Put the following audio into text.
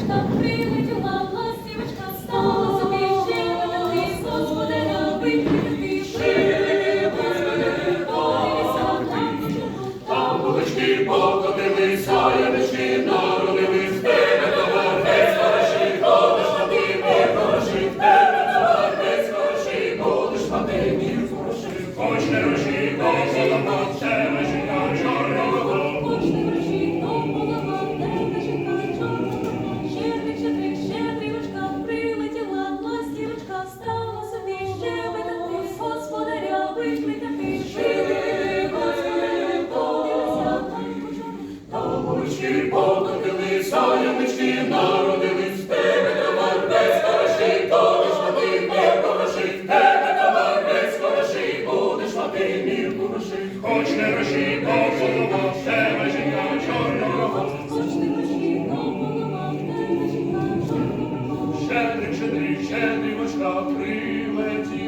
ластівочка, прилетіла ластівочка, стала собі щебетати, господаря викликати, щебетати, подивися, там булочки покотилися, янички народились, тебе товар весь хороший, ходиш на тебе хороший, тебе товар весь хороший, будеш мати мір хороший. Хоч не рожі, то голова, тебе жінка чорного. хоч не руші, то голова, тебе жінка чорного. Щедрик, щедрик, щедрівочка, прилетіла ластівочка, стала собі щебетати, господаря викликати, щебетати, подивися, Там булочки покотилися, янички народились, тебе товар весь хороший, ходиш на тебе хороший, тебе товар весь хороший, будеш мати мір хороший. Хоч не рожі, то голова, тебе жінка чорного. хоч не руші, то голова, тебе жінка чорного. Щедрик, щедрик, щедрівочка, прилетіла.